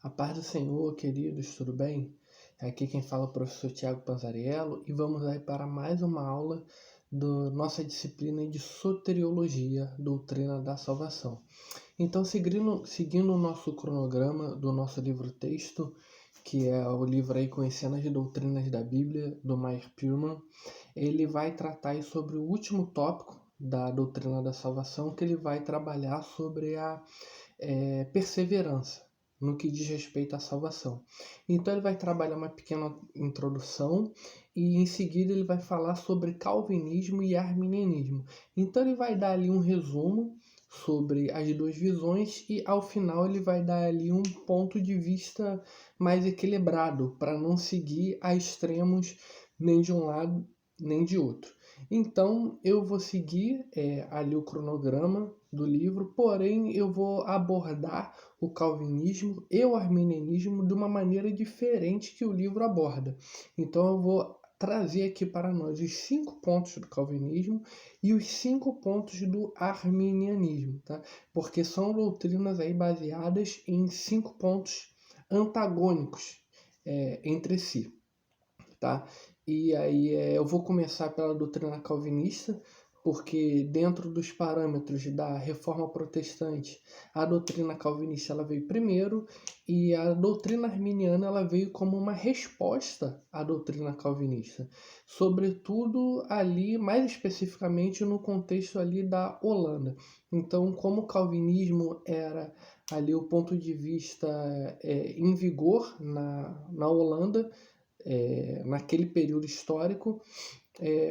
A paz do Senhor, queridos, tudo bem? Aqui quem fala é o professor Tiago Panzariello e vamos aí para mais uma aula da nossa disciplina de Soteriologia, Doutrina da Salvação. Então, seguindo o nosso cronograma do nosso livro-texto, que é o livro aí Conhecendo as Doutrinas da Bíblia, do Meyer Purman, ele vai tratar aí sobre o último tópico da Doutrina da Salvação, que ele vai trabalhar sobre a perseverança no que diz respeito à salvação. Então ele vai trabalhar uma pequena introdução e em seguida ele vai falar sobre calvinismo e arminianismo. Então ele vai dar ali um resumo sobre as duas visões e ao final ele vai dar ali um ponto de vista mais equilibrado para não seguir a extremos nem de um lado nem de outro. Então eu vou seguir ali o cronograma do livro, porém eu vou abordar o calvinismo e o arminianismo de uma maneira diferente que o livro aborda. Então eu vou trazer aqui para nós os 5 pontos do calvinismo e os 5 pontos do arminianismo, tá? Porque são doutrinas aí baseadas em 5 pontos antagônicos entre si, tá? E aí eu vou começar pela doutrina calvinista, porque dentro dos parâmetros da reforma protestante, a doutrina calvinista ela veio primeiro e a doutrina arminiana ela veio como uma resposta à doutrina calvinista, sobretudo ali, mais especificamente no contexto ali da Holanda. Então, como o calvinismo era ali o ponto de vista em vigor na Holanda, naquele período histórico,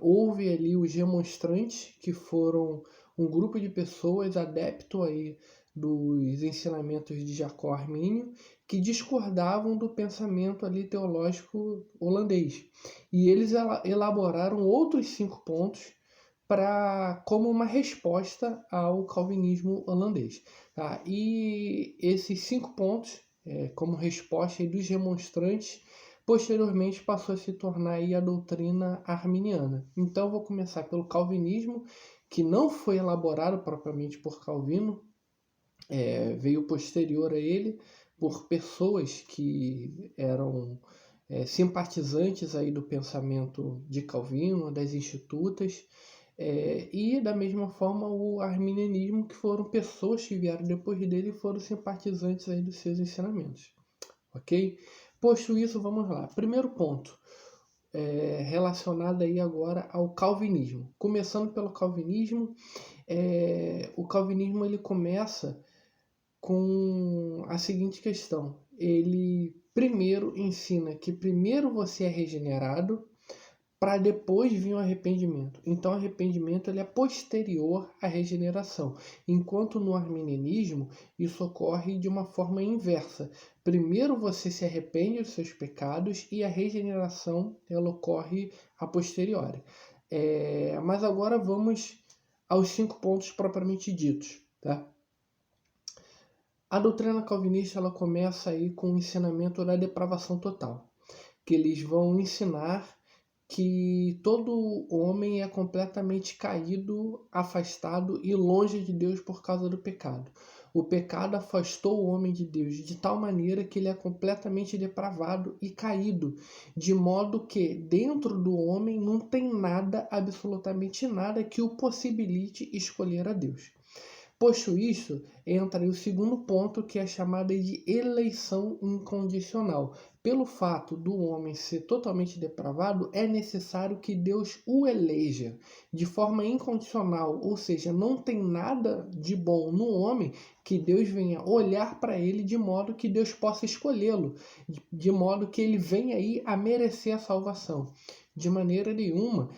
houve ali os remonstrantes, que foram um grupo de pessoas adepto aí dos ensinamentos de Jacó Armínio, que discordavam do pensamento ali teológico holandês. E eles elaboraram outros 5 pontos como uma resposta ao calvinismo holandês. Tá? E esses 5 pontos, como resposta aí dos remonstrantes, posteriormente passou a se tornar aí a doutrina arminiana. Então vou começar pelo calvinismo, que não foi elaborado propriamente por Calvino, veio posterior a ele por pessoas que eram simpatizantes aí do pensamento de Calvino, das institutas, e da mesma forma o arminianismo, que foram pessoas que vieram depois dele e foram simpatizantes aí dos seus ensinamentos. Ok? Posto isso, vamos lá. Primeiro ponto, relacionado aí agora ao calvinismo. Começando pelo calvinismo, o calvinismo ele começa com a seguinte questão. Ele primeiro ensina que primeiro você é regenerado para depois vir o arrependimento. Então, o arrependimento ele é posterior à regeneração, enquanto no arminianismo isso ocorre de uma forma inversa. Primeiro você se arrepende dos seus pecados e a regeneração ela ocorre a posteriori. Mas agora vamos aos 5 pontos propriamente ditos, tá? A doutrina calvinista ela começa aí com o ensinamento da depravação total, que eles vão ensinar que todo homem é completamente caído, afastado e longe de Deus por causa do pecado. O pecado afastou o homem de Deus de tal maneira que ele é completamente depravado e caído, de modo que dentro do homem não tem nada, absolutamente nada, que o possibilite escolher a Deus. Posto isso, entra aí o segundo ponto, que é chamada de eleição incondicional. Pelo fato do homem ser totalmente depravado, é necessário que Deus o eleja de forma incondicional, ou seja, não tem nada de bom no homem que Deus venha olhar para ele de modo que Deus possa escolhê-lo, de modo que ele venha aí a merecer a salvação. De maneira nenhuma.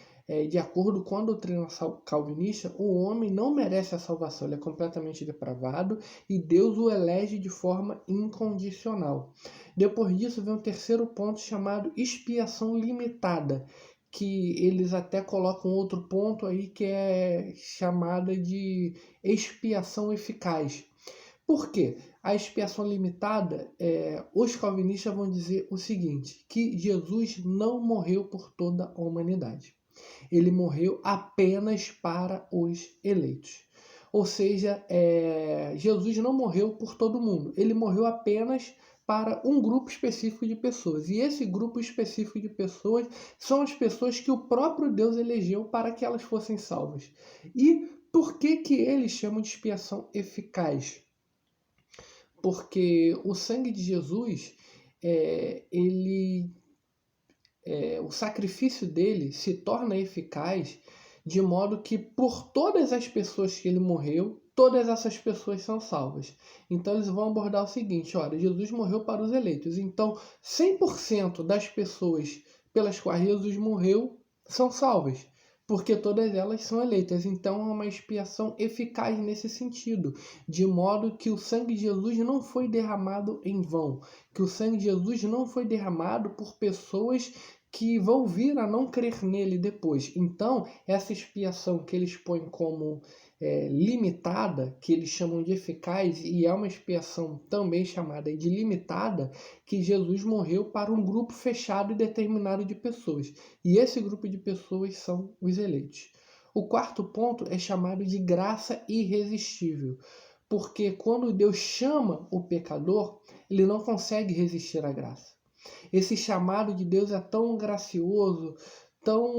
De acordo com a doutrina calvinista, o homem não merece a salvação, ele é completamente depravado e Deus o elege de forma incondicional. Depois disso vem um terceiro ponto chamado expiação limitada, que eles até colocam outro ponto aí que é chamada de expiação eficaz. Por quê? A expiação limitada, os calvinistas vão dizer o seguinte, que Jesus não morreu por toda a humanidade. Ele morreu apenas para os eleitos. Ou seja, Jesus não morreu por todo mundo. Ele morreu apenas para um grupo específico de pessoas. E esse grupo específico de pessoas são as pessoas que o próprio Deus elegeu para que elas fossem salvas. E por que eles chamam de expiação eficaz? Porque o sangue de Jesus, o sacrifício dele se torna eficaz de modo que por todas as pessoas que ele morreu, todas essas pessoas são salvas. Então eles vão abordar o seguinte: olha, Jesus morreu para os eleitos, então 100% das pessoas pelas quais Jesus morreu são salvas, porque todas elas são eleitas. Então é uma expiação eficaz nesse sentido, de modo que o sangue de Jesus não foi derramado em vão, que o sangue de Jesus não foi derramado por pessoas que vão vir a não crer nele depois. Então, essa expiação que eles põem como limitada, que eles chamam de eficaz, e é uma expiação também chamada de limitada, que Jesus morreu para um grupo fechado e determinado de pessoas. E esse grupo de pessoas são os eleitos. O quarto ponto é chamado de graça irresistível, porque quando Deus chama o pecador, ele não consegue resistir à graça. Esse chamado de Deus é tão gracioso, tão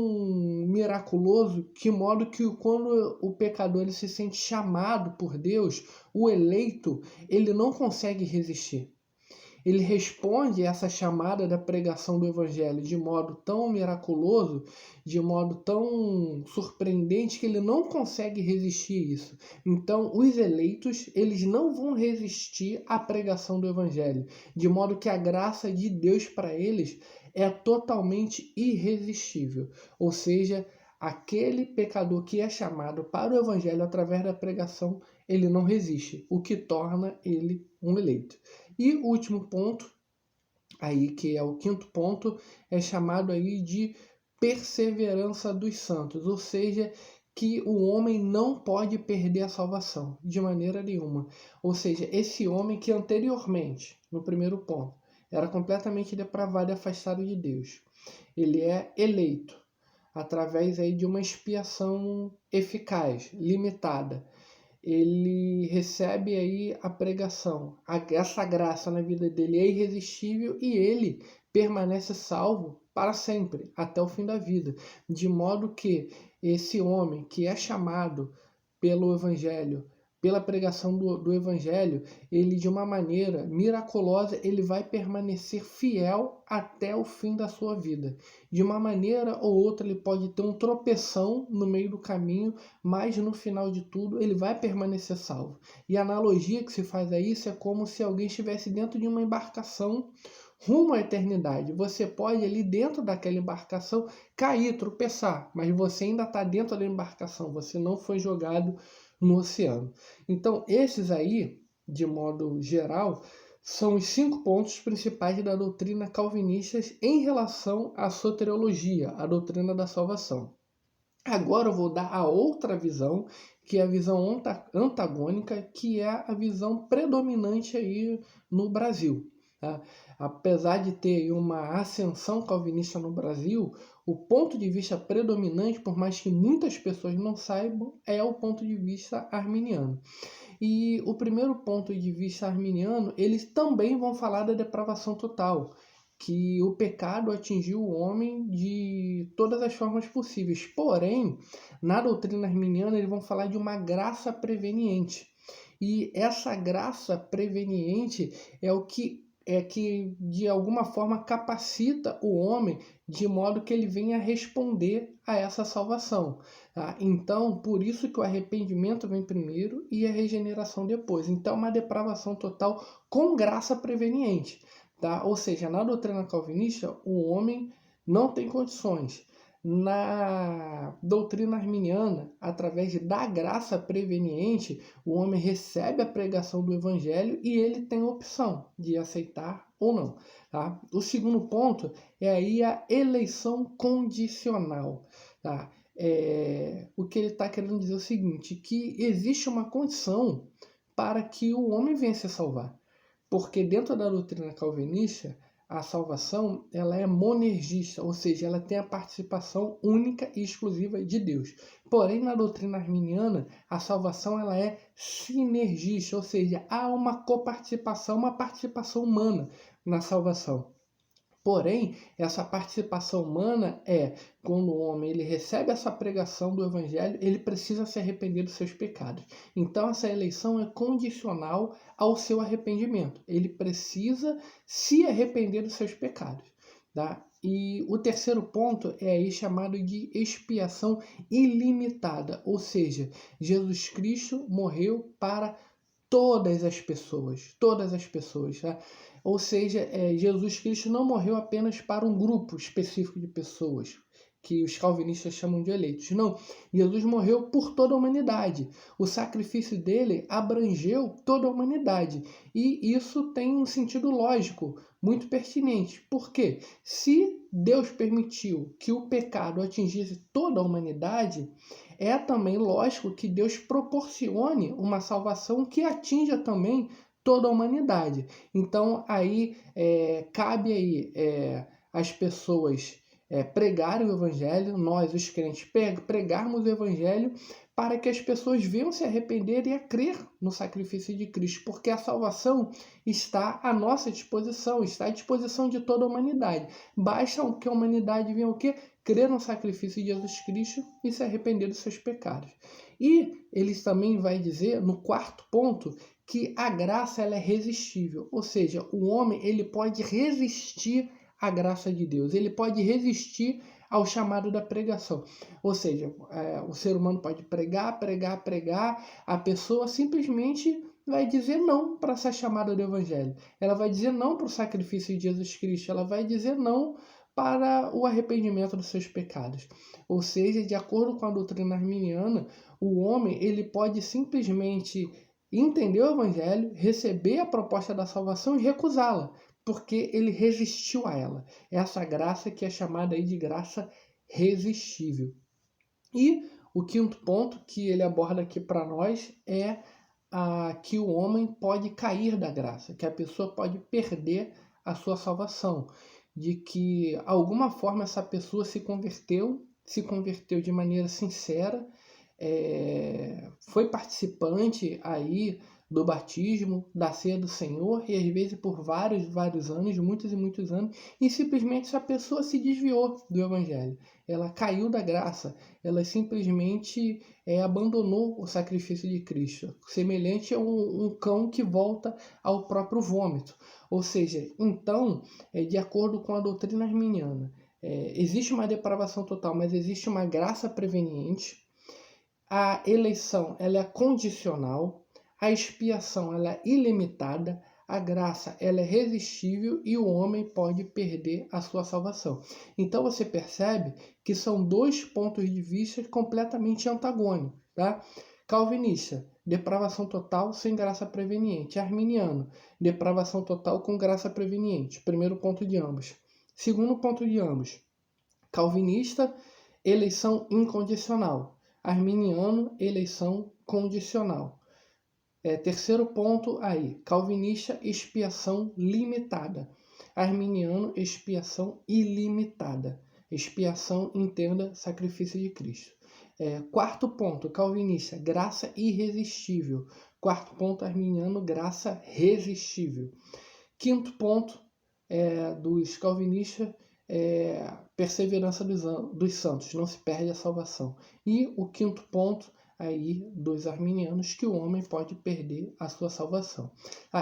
miraculoso, que modo que quando o pecador ele se sente chamado por Deus, o eleito, ele não consegue resistir. Ele responde a essa chamada da pregação do Evangelho de modo tão miraculoso, de modo tão surpreendente, que ele não consegue resistir isso. Então, os eleitos, eles não vão resistir à pregação do Evangelho, de modo que a graça de Deus para eles é totalmente irresistível. Ou seja, aquele pecador que é chamado para o Evangelho através da pregação, ele não resiste, o que torna ele um eleito. E o último ponto, aí que é o quinto ponto, é chamado aí de perseverança dos santos, ou seja, que o homem não pode perder a salvação, de maneira nenhuma. Ou seja, esse homem que anteriormente, no primeiro ponto, era completamente depravado e afastado de Deus, ele é eleito através aí de uma expiação eficaz, limitada. Ele recebe aí a pregação. Essa graça na vida dele é irresistível e ele permanece salvo para sempre, até o fim da vida. De modo que esse homem que é chamado pelo Evangelho, pela pregação do Evangelho, ele de uma maneira miraculosa, ele vai permanecer fiel até o fim da sua vida. De uma maneira ou outra, ele pode ter um tropeção no meio do caminho, mas no final de tudo, ele vai permanecer salvo. E a analogia que se faz a isso é como se alguém estivesse dentro de uma embarcação rumo à eternidade. Você pode ali dentro daquela embarcação cair, tropeçar, mas você ainda está dentro da embarcação, você não foi jogado no oceano. Então, esses aí, de modo geral, são os 5 pontos principais da doutrina calvinista em relação à soteriologia, a doutrina da salvação. Agora eu vou dar a outra visão, que é a visão antagônica, que é a visão predominante aí no Brasil. Tá? Apesar de ter uma ascensão calvinista no Brasil, o ponto de vista predominante, por mais que muitas pessoas não saibam, é o ponto de vista arminiano. E o primeiro ponto de vista arminiano, eles também vão falar da depravação total, que o pecado atingiu o homem de todas as formas possíveis. Porém, na doutrina arminiana, eles vão falar de uma graça preveniente. E essa graça preveniente é que de alguma forma capacita o homem de modo que ele venha responder a essa salvação. Tá? Então, por isso que o arrependimento vem primeiro e a regeneração depois. Então, uma depravação total com graça preveniente. Tá? Ou seja, na doutrina calvinista, o homem não tem condições. Na doutrina arminiana, através da graça preveniente, o homem recebe a pregação do evangelho e ele tem a opção de aceitar ou não. Tá? O segundo ponto é aí a eleição condicional. Tá? O que ele está querendo dizer é o seguinte, que existe uma condição para que o homem venha se salvar. Porque dentro da doutrina calvinista, a salvação ela é monergista, ou seja, ela tem a participação única e exclusiva de Deus. Porém, na doutrina arminiana, a salvação ela é sinergista, ou seja, há uma coparticipação, uma participação humana na salvação. Porém, essa participação humana é quando o homem ele recebe essa pregação do evangelho, ele precisa se arrepender dos seus pecados. Então, essa eleição é condicional ao seu arrependimento. Ele precisa se arrepender dos seus pecados. Tá? E o terceiro ponto é aí chamado de expiação ilimitada, ou seja, Jesus Cristo morreu para todas as pessoas, tá? Ou seja, Jesus Cristo não morreu apenas para um grupo específico de pessoas, que os calvinistas chamam de eleitos. Não, Jesus morreu por toda a humanidade. O sacrifício dele abrangeu toda a humanidade. E isso tem um sentido lógico, muito pertinente. Por quê? Se Deus permitiu que o pecado atingisse toda a humanidade, é também lógico que Deus proporcione uma salvação que atinja também toda a humanidade. Então, aí cabe aí as pessoas pregarem o evangelho, nós, os crentes, pregarmos o evangelho para que as pessoas venham se arrepender e a crer no sacrifício de Cristo, porque a salvação está à nossa disposição, está à disposição de toda a humanidade. Basta que a humanidade venha o quê? Crer no sacrifício de Jesus Cristo e se arrepender dos seus pecados. E eles também vai dizer, no quarto ponto, que a graça ela é resistível, ou seja, o homem ele pode resistir à graça de Deus, ele pode resistir ao chamado da pregação, ou seja, o ser humano pode pregar, a pessoa simplesmente vai dizer não para essa chamada do evangelho, ela vai dizer não para o sacrifício de Jesus Cristo, ela vai dizer não para o arrependimento dos seus pecados. Ou seja, de acordo com a doutrina arminiana, o homem ele pode simplesmente entender o evangelho, receber a proposta da salvação e recusá-la, porque ele resistiu a ela. Essa graça que é chamada aí de graça resistível. E o quinto ponto que ele aborda aqui para nós é que o homem pode cair da graça, que a pessoa pode perder a sua salvação, de que alguma forma essa pessoa se converteu de maneira sincera, foi participante aí do batismo, da ceia do Senhor, e às vezes por vários anos, muitos e muitos anos, e simplesmente essa pessoa se desviou do evangelho. Ela caiu da graça, ela simplesmente abandonou o sacrifício de Cristo, semelhante a um cão que volta ao próprio vômito. Ou seja, então, de acordo com a doutrina arminiana, existe uma depravação total, mas existe uma graça preveniente. A eleição ela é condicional, a expiação ela é ilimitada, a graça ela é resistível e o homem pode perder a sua salvação. Então você percebe que são dois pontos de vista completamente antagônicos, tá? Calvinista, depravação total sem graça preveniente. Arminiano, depravação total com graça preveniente. Primeiro ponto de ambos. Segundo ponto de ambos. Calvinista, eleição incondicional. Arminiano, eleição condicional. Terceiro ponto aí, calvinista, expiação limitada. Arminiano, expiação ilimitada. Expiação, entenda, sacrifício de Cristo. Quarto ponto, calvinista, graça irresistível. Quarto ponto, arminiano, graça resistível. Quinto ponto dos calvinistas, perseverança dos santos, não se perde a salvação. E o quinto ponto aí dos arminianos, que o homem pode perder a sua salvação.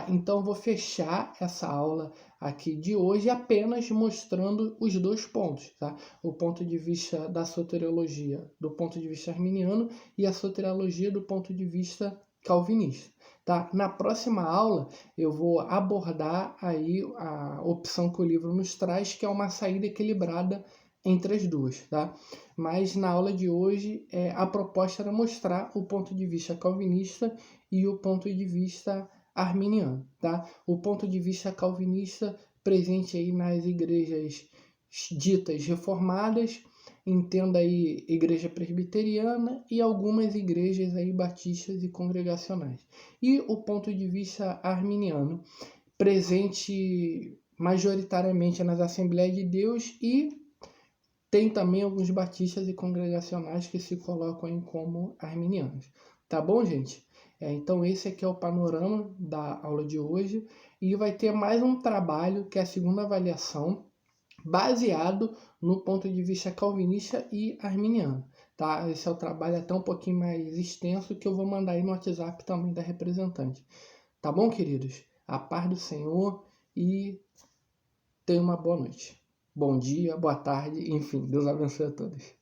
Então eu vou fechar essa aula aqui de hoje apenas mostrando os dois pontos, tá? O ponto de vista da soteriologia do ponto de vista arminiano e a soteriologia do ponto de vista calvinista. Tá? Na próxima aula eu vou abordar aí a opção que o livro nos traz, que é uma saída equilibrada entre as duas, tá? Mas na aula de hoje a proposta era mostrar o ponto de vista calvinista e o ponto de vista arminiano, tá? O ponto de vista calvinista presente aí nas igrejas ditas reformadas, entenda aí igreja presbiteriana e algumas igrejas aí batistas e congregacionais. E o ponto de vista arminiano, presente majoritariamente nas Assembleias de Deus, e tem também alguns batistas e congregacionais que se colocam aí como arminianos. Tá bom, gente? Então esse aqui é o panorama da aula de hoje, e vai ter mais um trabalho, que é a segunda avaliação, baseado no ponto de vista calvinista e arminiano. Tá? Esse é o trabalho até um pouquinho mais extenso, que eu vou mandar aí no WhatsApp também da representante. Tá bom, queridos? A paz do Senhor e tenha uma boa noite. Bom dia, boa tarde, enfim, Deus abençoe a todos.